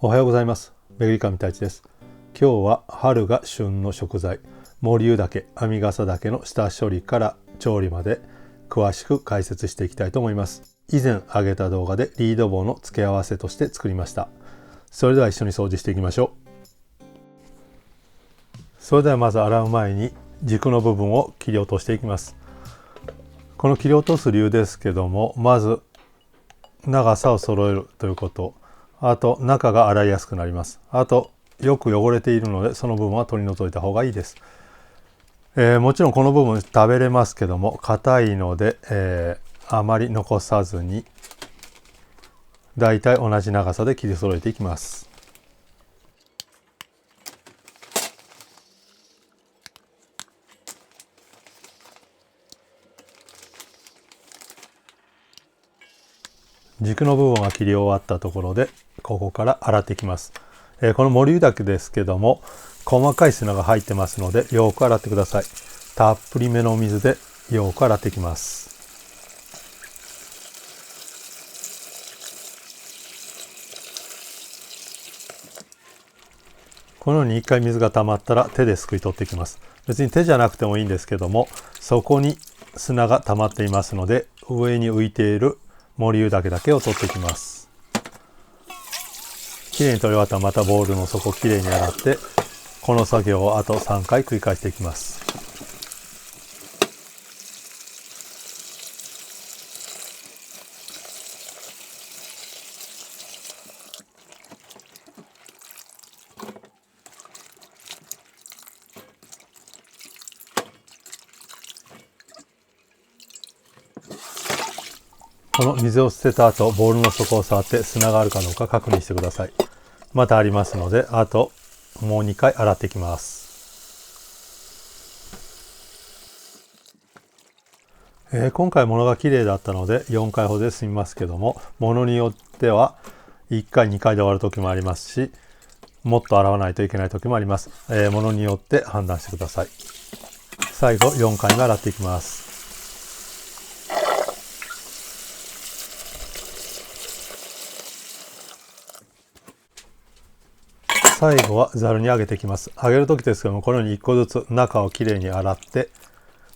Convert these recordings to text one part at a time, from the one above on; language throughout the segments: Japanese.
おはようございます。めぐりかみたいちです。今日は春が旬の食材、森湯茸、編み笠茸の下処理から調理まで詳しく解説していきたいと思います。以前上げた動画でリード棒の付け合わせとして作りました。それでは一緒に掃除していきましょう。それではまず洗う前に軸の部分を切り落としていきます。この切り落とす理由ですけども、まず長さを揃えるということ、あと中が洗いやすくなります。あとよく汚れているのでその部分は取り除いた方がいいです。もちろんこの部分食べれますけども硬いので、あまり残さずにだいたい同じ長さで切り揃えていきます。軸の部分は切り終わったところでここから洗っていきます。この森湯茸ですけども細かい砂が入ってますのでよく洗ってください。たっぷりめのお水でよく洗っていきます。このように一回水が溜まったら手ですくい取っていきます。別に手じゃなくてもいいんですけども、そこに砂が溜まっていますので上に浮いている森湯茸だけを取っていきます。きれいに取り終わったらまたボウルの底きれいに洗って、この作業をあと3回繰り返していきます。この水を捨てた後、ボウルの底を触って砂があるかどうか確認してください。またありますので、あともう2回洗っていきます。今回物が綺麗だったので4回ほどで済みますけども、物によっては1回2回で終わる時もありますし、もっと洗わないといけない時もあります。物によって判断してください。最後4回目洗っていきます。最後はざるにあげていきます。あげる時ですけども、このように1個ずつ中をきれいに洗って、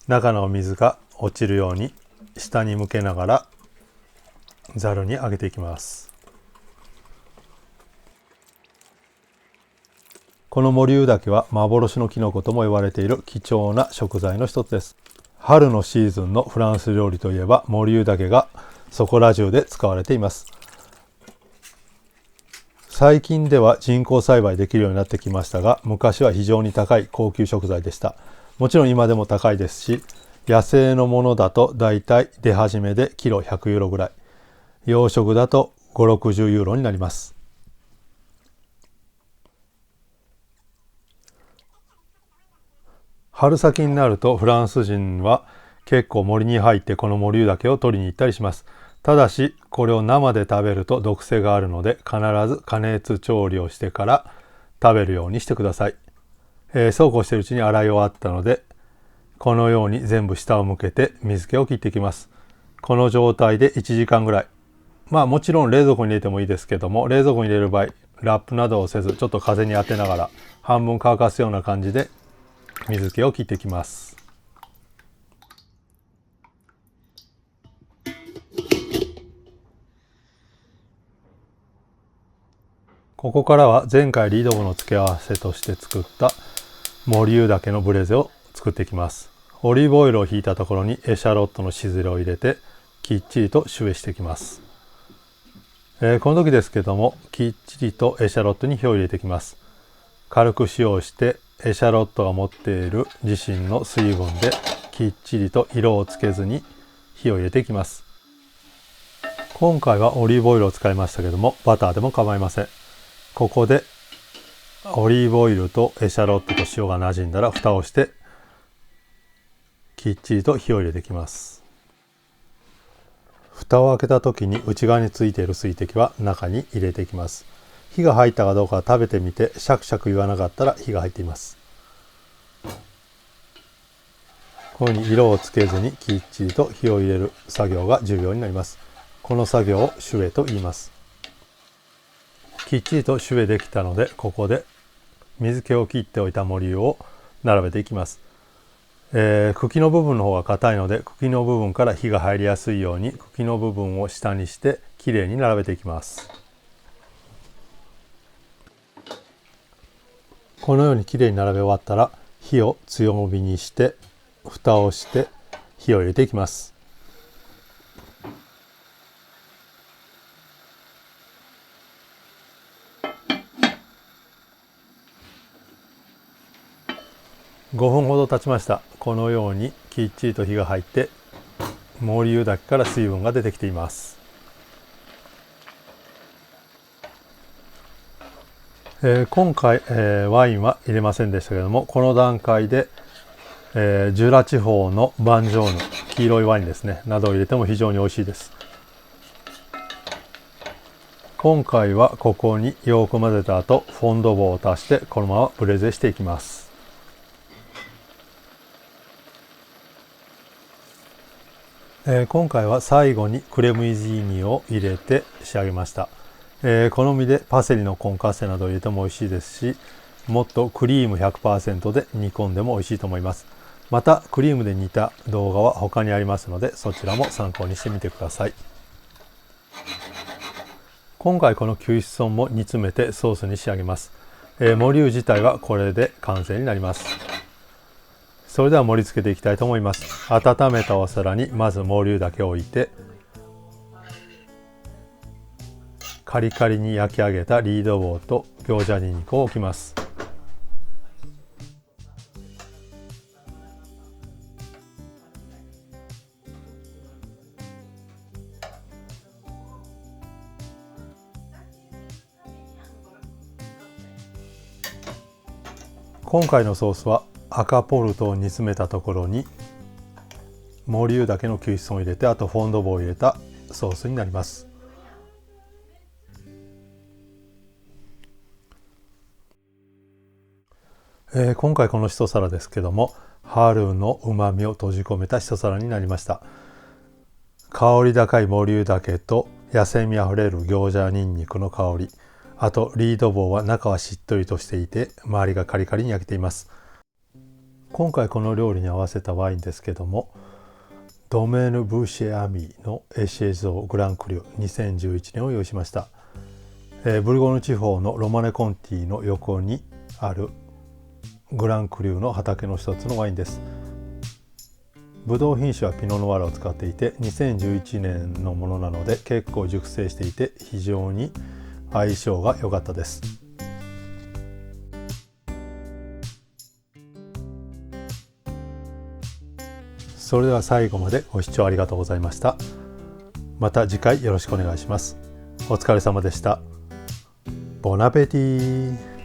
中の水が落ちるように下に向けながらざるにあげていきます。この森湯茸は幻のキノコとも言われている貴重な食材の一つです。春のシーズンのフランス料理といえば森湯茸がそこら中で使われています。最近では人工栽培できるようになってきましたが、昔は非常に高い高級食材でした。もちろん今でも高いですし、野生のものだとだいたい出始めでキロ100ユーロぐらい、養殖だと5、60ユーロになります。春先になるとフランス人は結構森に入ってこの森湯茸を取りに行ったりします。ただしこれを生で食べると毒性があるので必ず加熱調理をしてから食べるようにしてください。そうこうしているうちに洗い終わったので、このように全部下を向けて水気を切っていきます。この状態で1時間ぐらい、もちろん冷蔵庫に入れてもいいですけども、冷蔵庫に入れる場合ラップなどをせずちょっと風に当てながら半分乾かすような感じで水気を切っていきます。ここからは前回リード部の付け合わせとして作った森湯茸のブレゼを作っていきます。オリーブオイルをひいたところにエシャロットのしずれを入れてきっちりとシュエしていきます。この時ですけどもきっちりとエシャロットに火を入れていきます。軽く塩をしてエシャロットが持っている自身の水分できっちりと色をつけずに火を入れていきます。今回はオリーブオイルを使いましたけどもバターでも構いません。ここでオリーブオイルとエシャロットと塩が馴染んだら蓋をしてきっちりと火を入れていきます。蓋を開けた時に内側についている水滴は中に入れていきます。火が入ったかどうか食べてみてシャクシャク言わなかったら火が入っています。このように色をつけずにきっちりと火を入れる作業が重要になります。この作業をシュエと言います。きっちりと酒べできたので、ここで水気を切っておいた森湯を並べていきます。茎の部分の方が硬いので、茎の部分から火が入りやすいように茎の部分を下にしてきれいに並べていきます。このようにきれいに並べ終わったら、火を強火にして蓋をして火を入れていきます。5分ほど経ちました。このようにきっちりと火が入って森湯だけから水分が出てきています。今回、ワインは入れませんでしたけれども、この段階で、ジュラ地方のバンジョーヌ、黄色いワインですね、などを入れても非常に美味しいです。今回はここによく混ぜた後、フォンドボーを足してこのままブレゼしていきます。今回は最後にクレムイジーニを入れて仕上げました。好みでパセリのコンカッセなどを入れても美味しいですし、もっとクリーム 100% で煮込んでも美味しいと思います。またクリームで煮た動画は他にありますので、そちらも参考にしてみてください。今回このキュイッソンも煮詰めてソースに仕上げます。森湯自体はこれで完成になります。それでは盛り付けていきたいと思います。温めたお皿にまず森湯だけ置いて、カリカリに焼き上げたリードボーと餃子にんにくを置きます。今回のソースは赤ポルトを煮詰めたところに森湯だけのキュイッソンを入れて、あとフォンドボーを入れたソースになります。今回この一皿ですけども、春のうまみを閉じ込めた一皿になりました。香り高い森湯だけと野性味あふれる餃子にんにくの香り、あとリードボーは中はしっとりとしていて周りがカリカリに焼けています。今回この料理に合わせたワインですけども、ドメーヌ・ブーシェ・アミーのエシェゾー・グランクリュ2011年を用意しました。ブルゴーニュ地方のロマネ・コンティの横にあるグランクリュの畑の一つのワインです。ブドウ品種はピノ・ノワールを使っていて、2011年のものなので結構熟成していて非常に相性が良かったです。それでは最後までご視聴ありがとうございました。また次回よろしくお願いします。お疲れ様でした。ボナペティー。